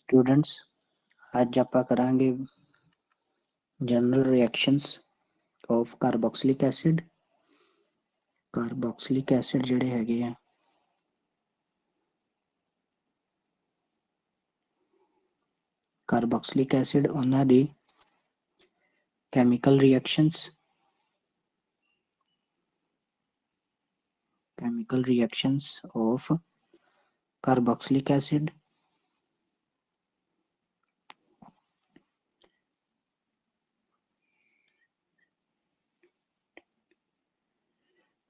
Students आज ਆਪਾਂ ਕਰਾਂਗੇ general reactions of carboxylic acid. Carboxylic acid ਜਿਹੜੇ ਹੈਗੇ ਆ ਕਾਰਬੋਕਸਿਲਿਕ ਐਸਿਡ ਉਹਨਾਂ ਦੀ chemical reactions of carboxylic acid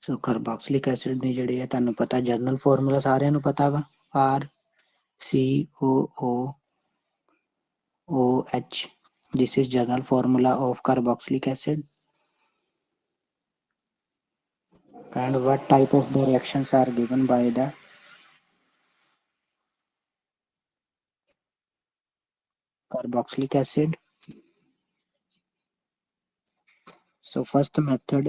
so carboxylic acid ਦੀ ਜਿਹੜੀ ਹੈ ਤੁਹਾਨੂੰ ਪਤਾ ਜਨਰਲ ਫਾਰਮੂਲਾ ਸਾਰਿਆਂ ਨੂੰ ਪਤਾ ਵਾ RCOOOH this is general formula of carboxylic acid and what type of the reactions are given by the carboxylic acid. So first method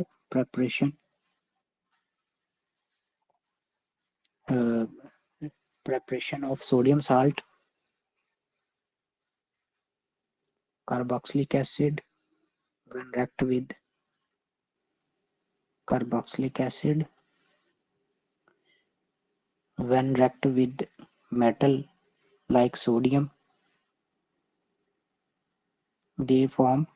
preparation of sodium salt, carboxylic acid when react with carboxylic acid when react with metal like sodium, they form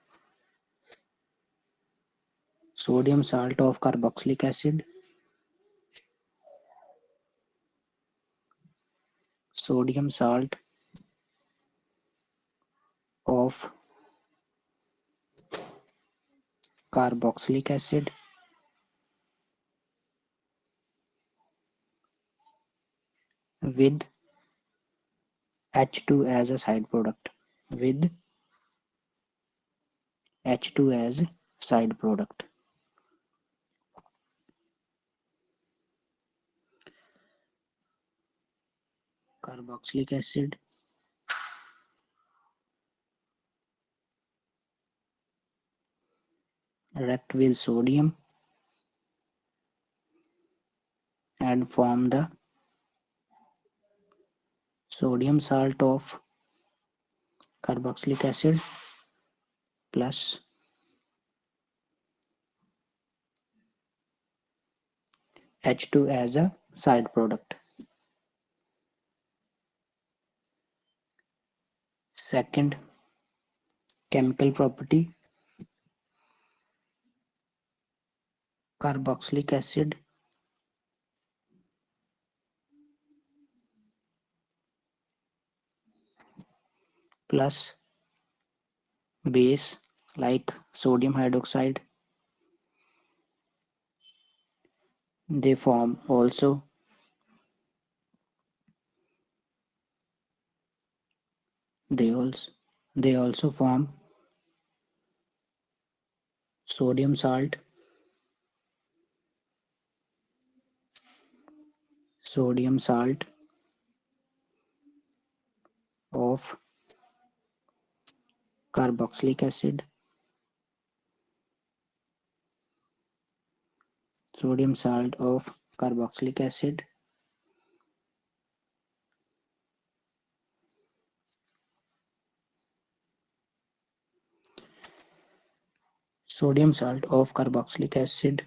sodium salt of carboxylic acid. Sodium salt of carboxylic acid with H2 as a side product. With H2 as side product. Carboxylic acid react with sodium and form the sodium salt of carboxylic acid plus H2 as a side product. Second chemical property, carboxylic acid plus base like sodium hydroxide, they form also they also form sodium salt of carboxylic acid, sodium salt of carboxylic acid sodium salt of carboxylic acid.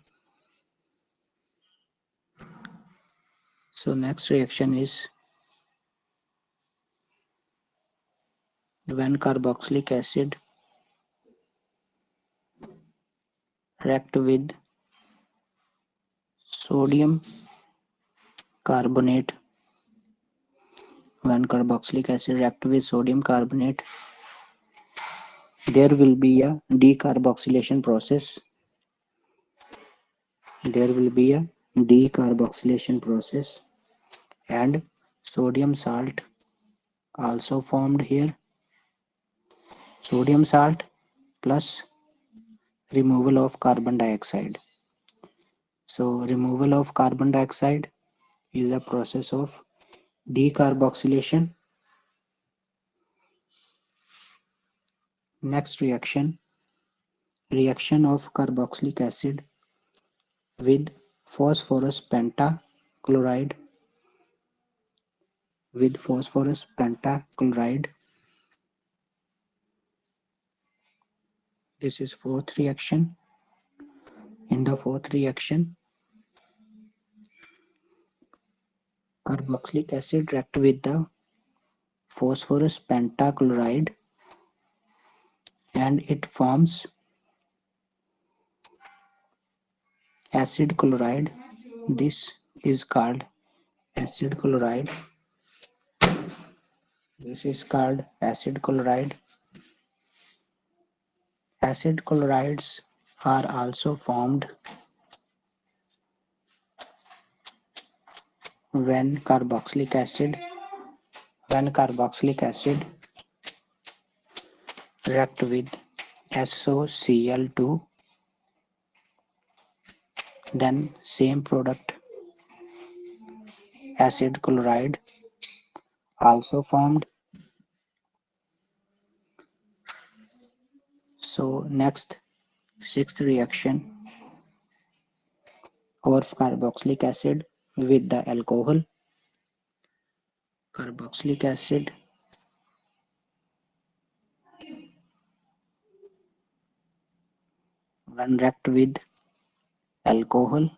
So next reaction is when carboxylic acid react with sodium carbonate. When carboxylic acid react with sodium carbonate, there will be a decarboxylation process. And sodium salt also formed here. Sodium salt plus removal of carbon dioxide. So removal of carbon dioxide is a process of decarboxylation. Next reaction of carboxylic acid with phosphorus penta chloride with phosphorus pentachloride. This is fourth reaction. In the fourth reaction, carboxylic acid react with the phosphorus pentachloride and it forms acid chloride. This is called acid chloride. This is called acid chloride. Acid chlorides are also formed when carboxylic acid react with SOCl2, then same product acid chloride also formed. So next, sixth reaction of carboxylic acid with the alcohol. Carboxylic acid when react with alcohol,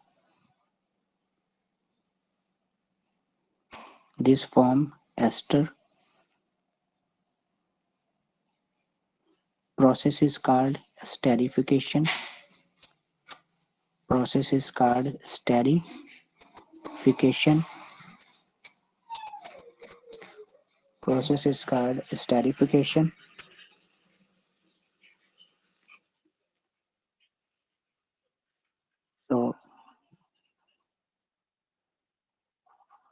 this form ester. Process is called esterification. Process is called esterification. Process is called esterification. So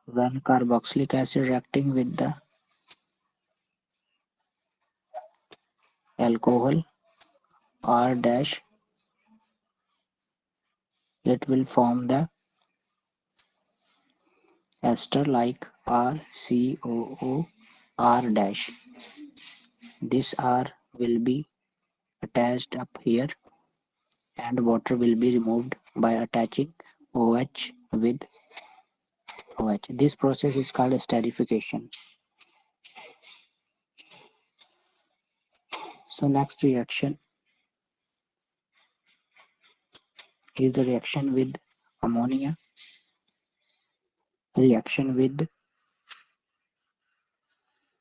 when carboxylic acid reacting with the alcohol R dash, it will form the ester like RCOO R dash. This R will be attached up here and water will be removed by attaching OH with OH. This process is called esterification. So next reaction is the reaction with ammonia. Reaction with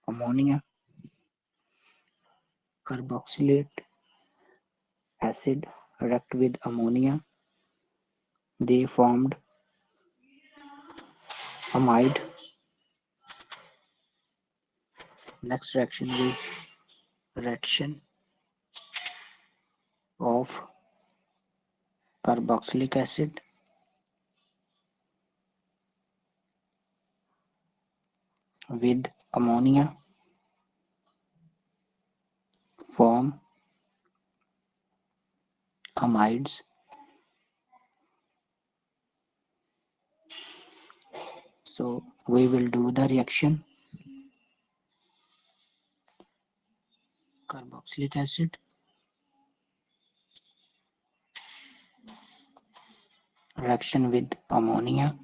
ammonia. Carboxylate acid react with ammonia. They formed amide. Next reaction with reaction of carboxylic acid with ammonia form amides. So we will do the reaction. Carboxylic acid reaction with ammonia.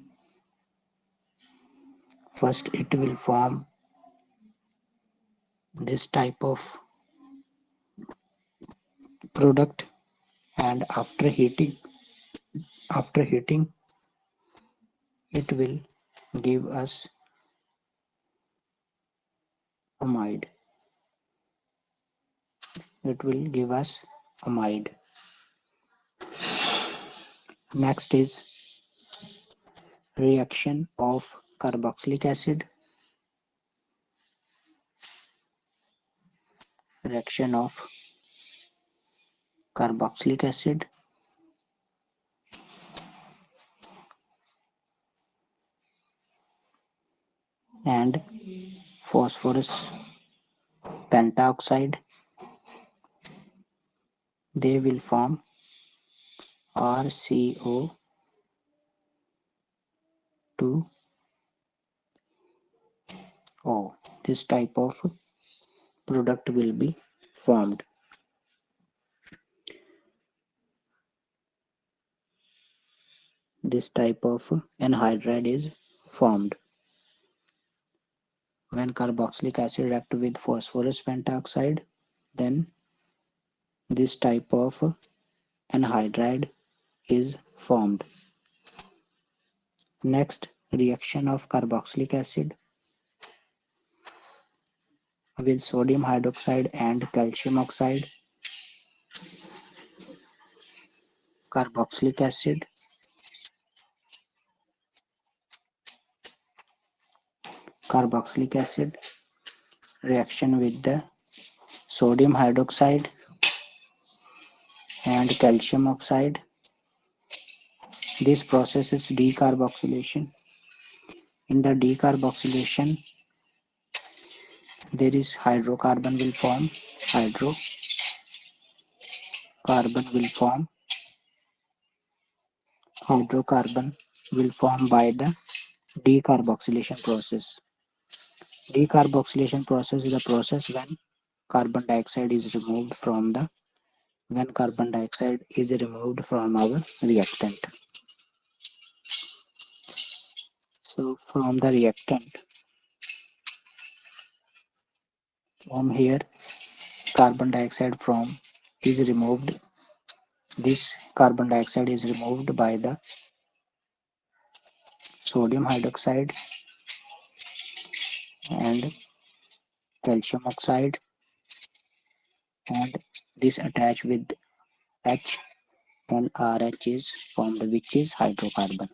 First it will form this type of product and after heating it will give us amide. It will give us amide. Next is reaction of carboxylic acid. Reaction of carboxylic acid and phosphorus pentoxide. They will form RCO2. This type of product will be formed. This type of anhydride is formed. When carboxylic acid react with phosphorus pentoxide, then this type of anhydride is formed. Next, reaction of carboxylic acid with sodium hydroxide and calcium oxide. Carboxylic acid carboxylic acid reaction with the sodium hydroxide and calcium oxide. This process is decarboxylation. In the decarboxylation, there is hydrocarbon will form. Hydrocarbon will form. Hydrocarbon will form by the decarboxylation process. Decarboxylation process is a process carbon dioxide is removed from the when carbon dioxide is removed from our reactant. So from the reactant, from here carbon dioxide from is removed. This carbon dioxide is removed by the sodium hydroxide and calcium oxide, and this attach with H and RH is formed, which is hydrocarbon.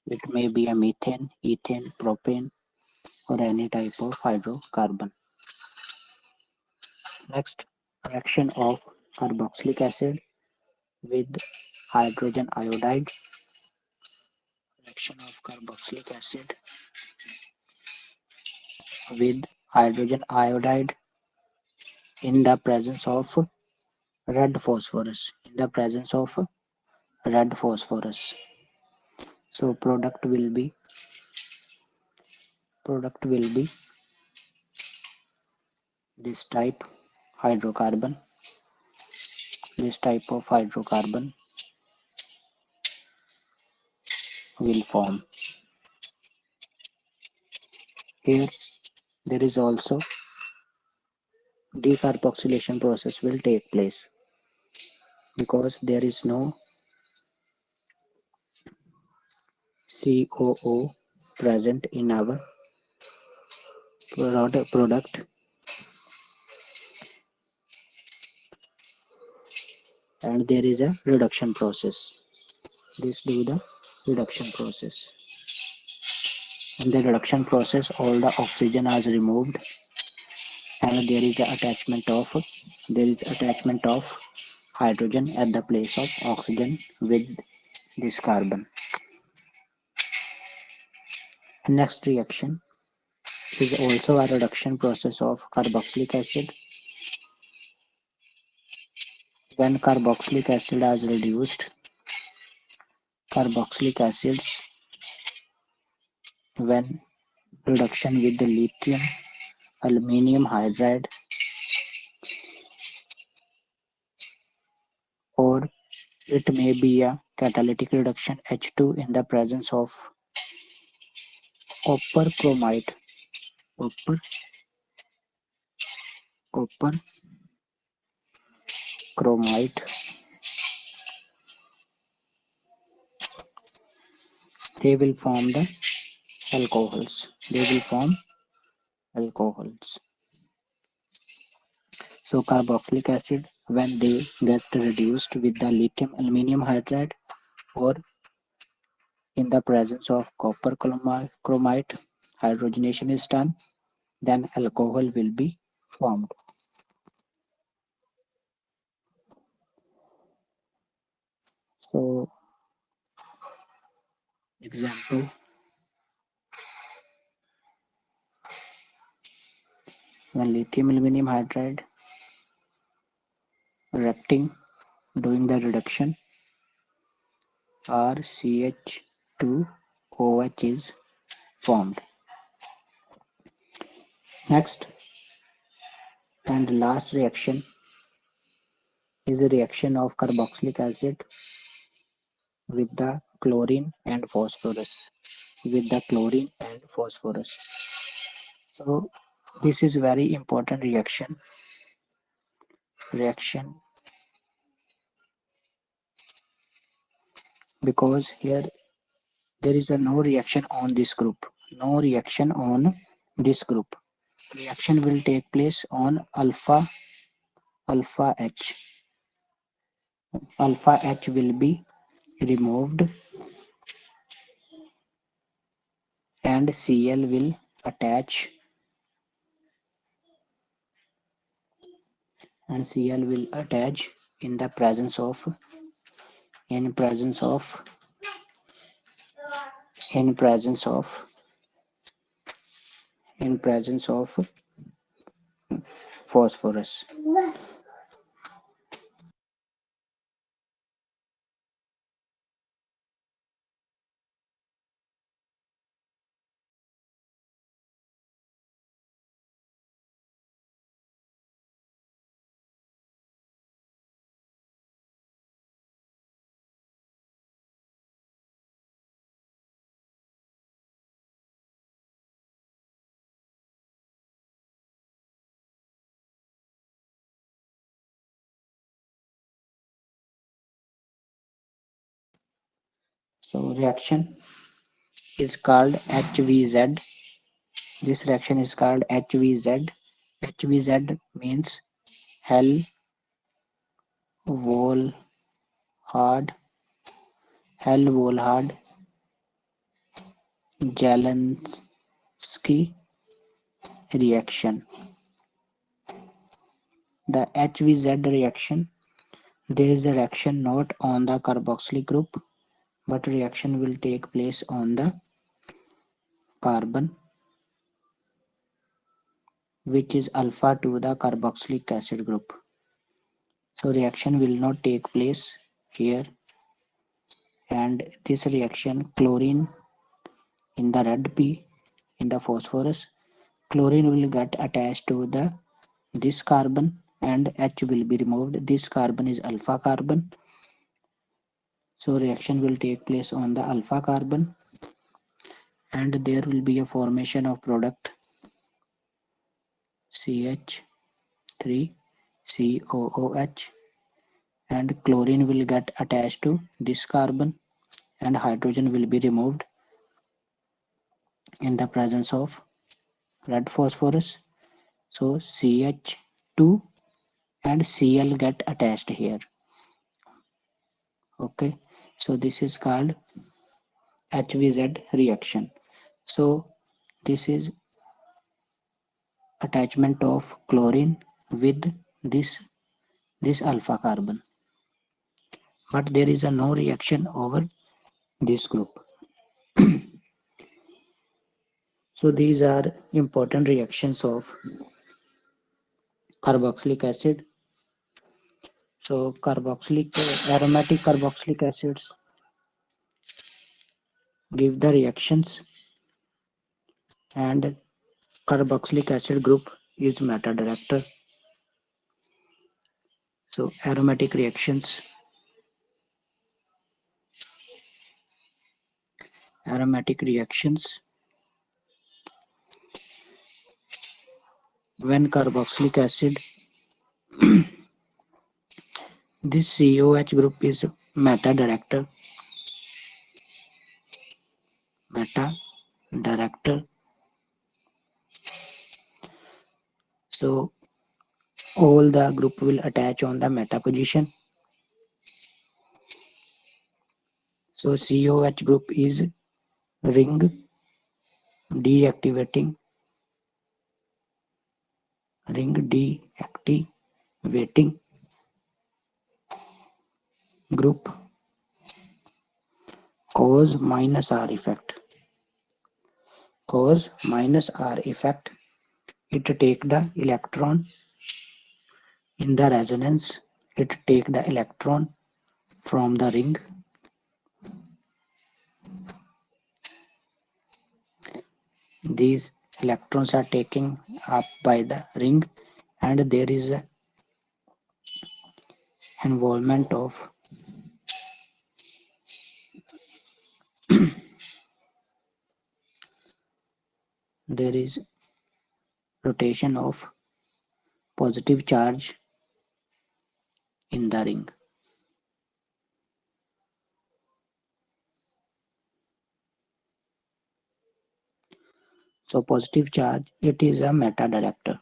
It may be a methane, ethane, propane, or any type of hydrocarbon. Next, reaction of carboxylic acid with hydrogen iodide. Reaction of carboxylic acid with hydrogen iodide in the presence of red phosphorus. So product will be this type hydrocarbon. This type of hydrocarbon will form. Here there is also decarboxylation process will take place because there is no COO present in our product, and there is a reduction process. This do the reduction process. In the reduction process, all the oxygen is removed, and there is attachment of hydrogen at the place of oxygen with this carbon. Next reaction is also a reduction process of carboxylic acid. When carboxylic acid is reduced, carboxylic acids when reduction with the lithium aluminum hydride, or it may be a catalytic reduction H2 in the presence of copper chromite. Copper copper chromite. They will form the alcohols. So carboxylic acid, when they get reduced with the lithium aluminum hydride or in the presence of copper chromite, hydrogenation is done, then alcohol will be formed. So example, when lithium aluminum hydride reacting doing the reduction, RCH2OH is formed. Next and last reaction is a reaction of carboxylic acid with the chlorine and phosphorus, with the chlorine and phosphorus. So this is very important reaction because here there is a no reaction on this group. No reaction on this group. Reaction will take place on alpha H. Alpha H will be removed and Cl will attach and Cl will attach in the presence of in presence of in presence of in presence of phosphorus. So reaction is called HVZ. This reaction is called HVZ. HVZ means hell, wall, hard, hell, wall, hard, Zelensky reaction. The HVZ reaction, there is a reaction not on the carboxylic group, but reaction will take place on the carbon, which is alpha to the carboxylic acid group. So reaction will not take place here, and this reaction chlorine in the red P in the phosphorus, chlorine will get attached to the this carbon and H will be removed. This carbon is alpha carbon. So reaction will take place on the alpha carbon and there will be a formation of product CH3COOH and chlorine will get attached to this carbon and hydrogen will be removed in the presence of red phosphorus. So CH2 and Cl get attached here. Okay, so this is called HVZ reaction. So this is attachment of chlorine with this this alpha carbon, but there is a no reaction over this group. So these are important reactions of carboxylic acid. So carboxylic aromatic carboxylic acids give the reactions and carboxylic acid group is meta director. So aromatic reactions when carboxylic acid, this COH group is meta director. Meta director. So all the group will attach on the meta position. So COH group is ring deactivating group cause minus R effect. Cause minus R effect. It take the electron in the resonance. It take the electron from the ring. These electrons are taken up by the ring and there is a involvement of there is rotation of positive charge in the ring. So positive charge, it is a meta director.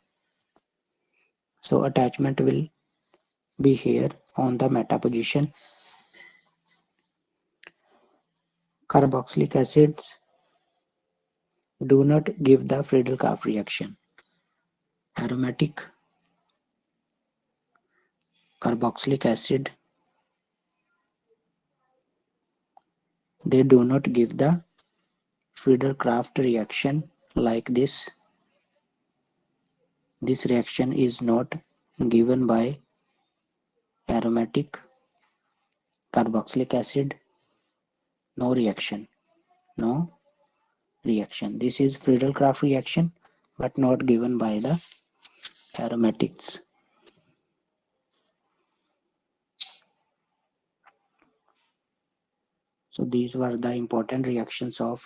So attachment will be here on the meta position. Carboxylic acids do not give the Friedel-Crafts reaction. Aromatic carboxylic acid, they do not give the Friedel-Crafts reaction like this. This reaction is not given by aromatic carboxylic acid. No reaction. No reaction. This is Friedel-Crafts reaction but not given by the aromatics. So these were the important reactions of